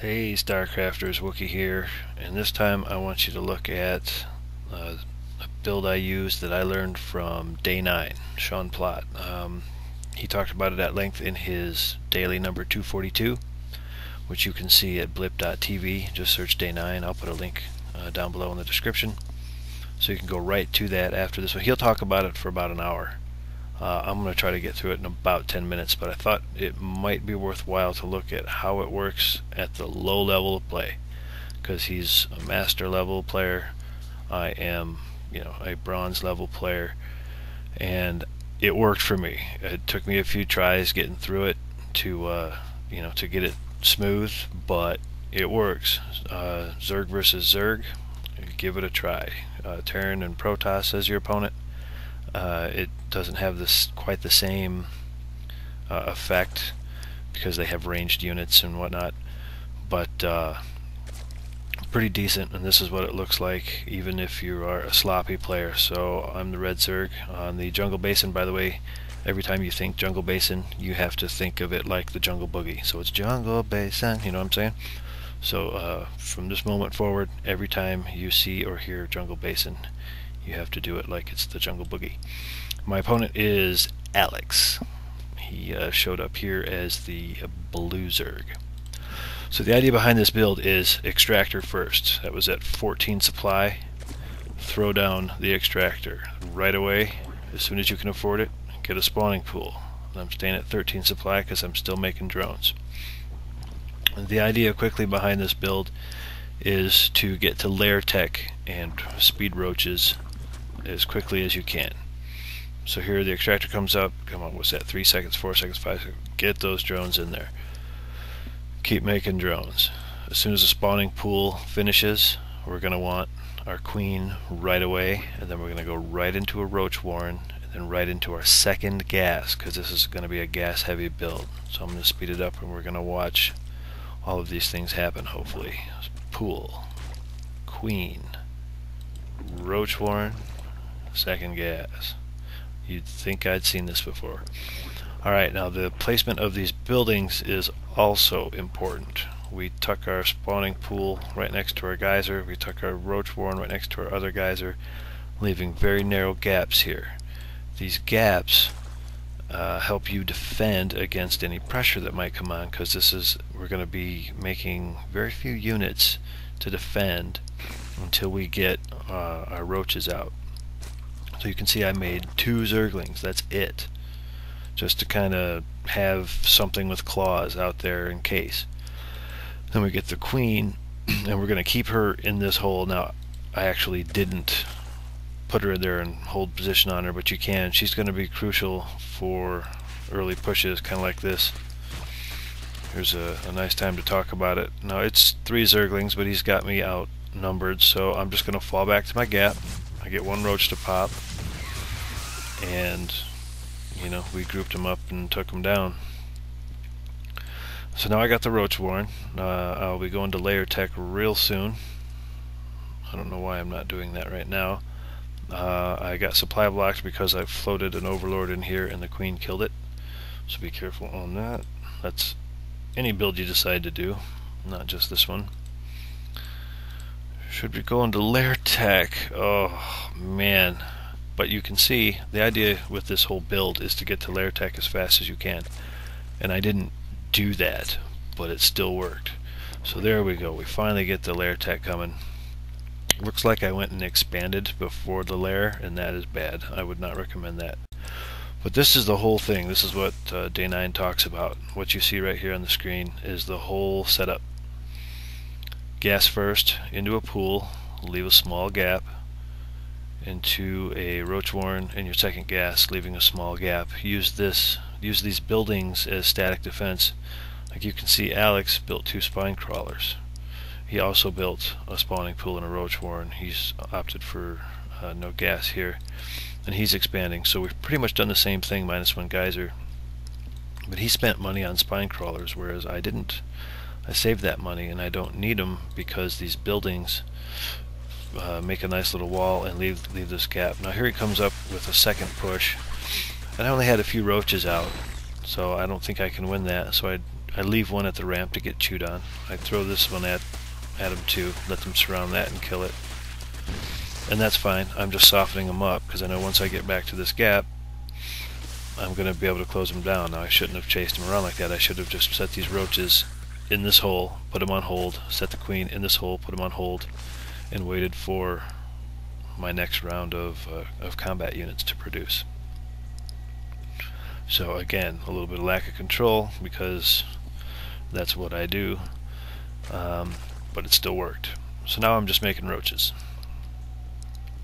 Hey StarCrafters, Wookie here, and this time I want you to look at a build I used that I learned from Day 9, Sean Plott. He talked about it at length in his daily number 242, which you can see at blip.tv. Just search Day 9. I'll put a link down below in the description, so you can go right to that after this one. He'll talk about it for about an hour. I'm going to try to get through it in about 10 minutes, but I thought it might be worthwhile to look at how it works at the low level of play, because he's a master level player. I am, a bronze level player, and it worked for me. It took me a few tries getting through it to get it smooth, but it works. Zerg versus Zerg, give it a try. Terran and Protoss as your opponent. It doesn't have quite the same effect because they have ranged units and whatnot, but pretty decent, and this is what it looks like even if you are a sloppy player. So I'm the Red Zerg on the Jungle Basin. By the way, every time you think Jungle Basin, you have to think of it like the Jungle Boogie. So it's Jungle Basin, you know what I'm saying? So from this moment forward, every time you see or hear Jungle Basin, you have to do it like it's the Jungle Boogie. My opponent is Alex. He showed up here as the Blue Zerg. So the idea behind this build is extractor first. That was at 14 supply. Throw down the extractor right away as soon as you can afford it. Get a spawning pool. And I'm staying at 13 supply because I'm still making drones. And the idea quickly behind this build is to get to lair tech and speed roaches as quickly as you can. So here the extractor comes up. Come on, what's that? 3 seconds, 4 seconds, 5 seconds. Get those drones in there. Keep making drones. As soon as the spawning pool finishes, we're going to want our queen right away, and then we're going to go right into a roach warren, and then right into our second gas, because this is going to be a gas heavy build. So I'm going to speed it up, and we're going to watch all of these things happen, hopefully. Pool, queen, roach warren, second gas. You'd think I'd seen this before. Alright, now the placement of these buildings is also important. We tuck our spawning pool right next to our geyser. We tuck our roach warren right next to our other geyser, leaving very narrow gaps here. These gaps help you defend against any pressure that might come on, because we're going to be making very few units to defend until we get our roaches out. So you can see I made 2 zerglings. That's it, just to kind of have something with claws out there in case. Then we get the queen, and we're going to keep her in this hole. Now, I actually didn't put her in there and hold position on her, but you can. She's going to be crucial for early pushes, kind of like this. Here's a nice time to talk about it. Now, it's 3 zerglings, but he's got me outnumbered, so I'm just going to fall back to my gap. I get 1 roach to pop, and we grouped them up and took them down. So now I got the roach warren. I'll be going to lair tech real soon. I don't know why I'm not doing that right now. I got supply blocks because I floated an overlord in here and the queen killed it, so be careful on that. That's any build you decide to do, not just this one. Should be going to lair tech. Oh man. But you can see the idea with this whole build is to get to lair tech as fast as you can, and I didn't do that, but it still worked. So there we go. We finally get the lair tech coming. Looks like I went and expanded before the lair, and that is bad. I would not recommend that. But this is the whole thing. This is what Day 9 talks about. What you see right here on the screen is the whole setup. Gas first into a pool, leave a small gap, into a roach warren in your second gas, leaving a small gap. Use these buildings as static defense. Like you can see, Alex built 2 spine crawlers. He also built a spawning pool and a roach warren. He's opted for no gas here, and he's expanding. So we've pretty much done the same thing minus 1 geyser, but he spent money on spine crawlers, whereas I didn't. I saved that money, and I don't need them because these buildings make a nice little wall and leave this gap. Now here he comes up with a second push, and I only had a few roaches out, so I don't think I can win that. So I I leave one at the ramp to get chewed on. I throw this one at them too, let them surround that and kill it. And that's fine. I'm just softening them up because I know once I get back to this gap, I'm going to be able to close them down. Now I shouldn't have chased them around like that. I should have just set these roaches in this hole, put them on hold, set the queen in this hole, put them on hold, and waited for my next round of combat units to produce. So again, a little bit of lack of control because that's what I do, but it still worked. So now I'm just making roaches.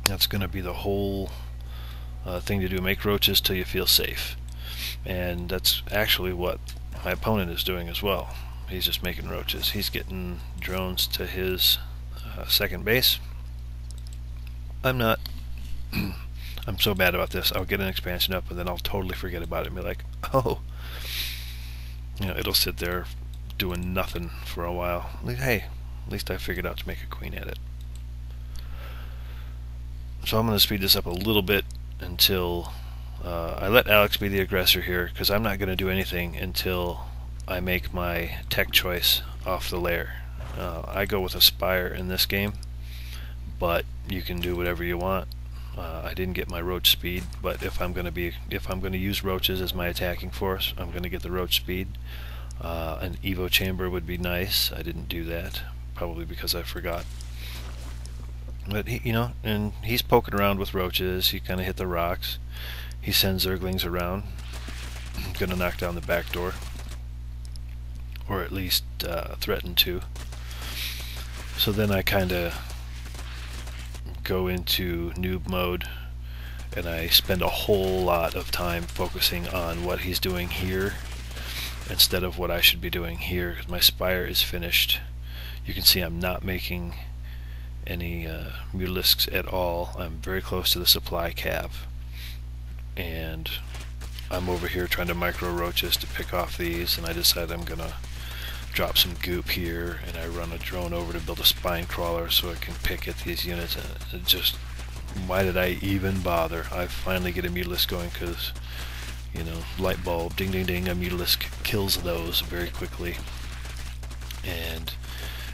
That's going to be the whole thing to do, make roaches till you feel safe. And that's actually what my opponent is doing as well. He's just making roaches. He's getting drones to his second base. I'm not. I'm so bad about this. I'll get an expansion up and then I'll totally forget about it and be like, oh, you know, it'll sit there doing nothing for a while. Like, hey, at least I figured out to make a queen at it. So I'm going to speed this up a little bit until I let Alex be the aggressor here, because I'm not going to do anything until I make my tech choice off the layer. I go with a spire in this game, but you can do whatever you want. I didn't get my roach speed, but if I'm going to use roaches as my attacking force, I'm going to get the roach speed. An Evo chamber would be nice. I didn't do that, probably because I forgot. But he, you know, and he's poking around with roaches. He kind of hit the rocks. He sends Zerglings around. I'm going to knock down the back door, or at least threaten to. So then I kind of go into noob mode, and I spend a whole lot of time focusing on what he's doing here instead of what I should be doing here, because my spire is finished. You can see I'm not making any mutalisks at all. I'm very close to the supply cap, and I'm over here trying to micro roaches to pick off these, and I decide I'm gonna drop some goop here, and I run a drone over to build a spine crawler so I can pick at these units. And it just, why did I even bother? I finally get a mutalisk going because, you know, light bulb, ding ding ding, a mutalisk kills those very quickly. And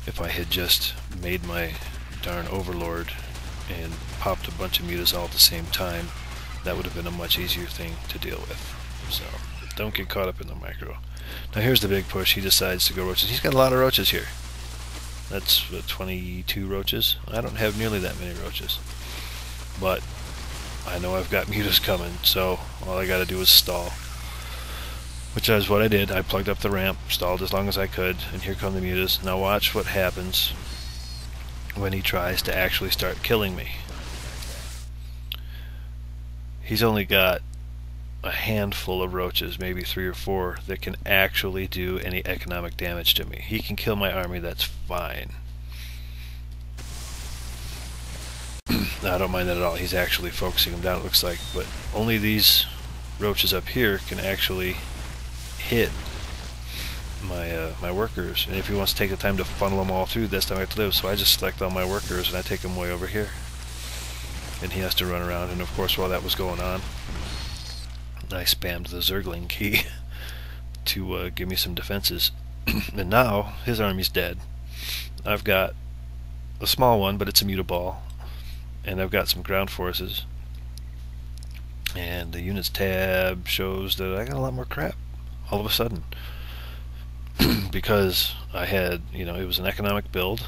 if I had just made my darn overlord and popped a bunch of mutas all at the same time, that would have been a much easier thing to deal with. So don't get caught up in the micro. Now here's the big push. He decides to go roaches. He's got a lot of roaches here. That's 22 roaches. I don't have nearly that many roaches, but I know I've got mutas coming, so all I gotta do is stall, which is what I did. I plugged up the ramp, stalled as long as I could, and here come the mutas. Now watch what happens when he tries to actually start killing me. He's only got a handful of roaches, maybe 3 or 4, that can actually do any economic damage to me. He can kill my army, that's fine. I don't mind that at all. He's actually focusing them down, it looks like, but only these roaches up here can actually hit my workers, and if he wants to take the time to funnel them all through, that's the time I have to live. So I just select all my workers and I take them way over here, and he has to run around. And of course, while that was going on, I spammed the Zergling key to give me some defenses. And now his army's dead. I've got a small one, but it's a mutaball, and I've got some ground forces, and the units tab shows that I got a lot more crap all of a sudden. Because I had, you know, it was an economic build,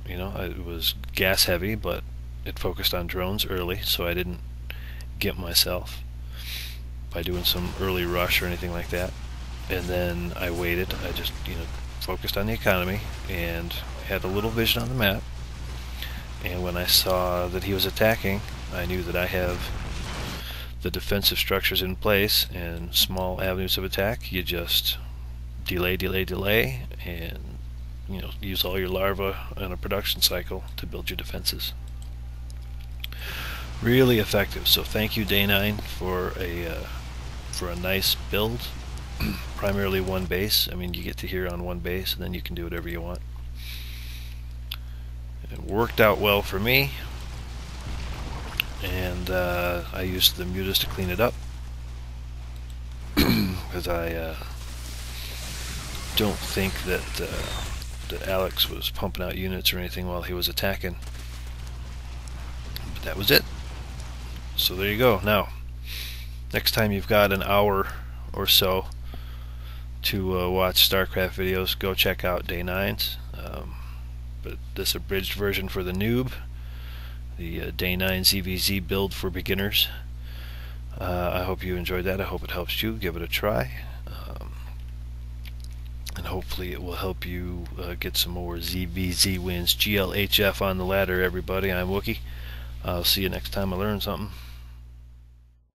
you know, it was gas heavy, but it focused on drones early, so I didn't get myself by doing some early rush or anything like that. And then I waited. I just, you know, focused on the economy and had a little vision on the map, and when I saw that he was attacking, I knew that I have the defensive structures in place and small avenues of attack. You just delay, delay, delay, and, you know, use all your larvae in a production cycle to build your defenses. Really effective. So thank you, Day 9, for a nice build. Primarily one base. I mean, you get to here on one base, and then you can do whatever you want. It worked out well for me, and I used the mutas to clean it up because I don't think that that Alex was pumping out units or anything while he was attacking. But that was it. So there you go. Now, next time you've got an hour or so to watch StarCraft videos, go check out Day 9's. But this abridged version for the noob, the Day 9 ZvZ build for beginners. I hope you enjoyed that. I hope it helps you. Give it a try. And hopefully it will help you get some more ZvZ wins. GLHF on the ladder, everybody. I'm Wookie. I'll see you next time I learn something.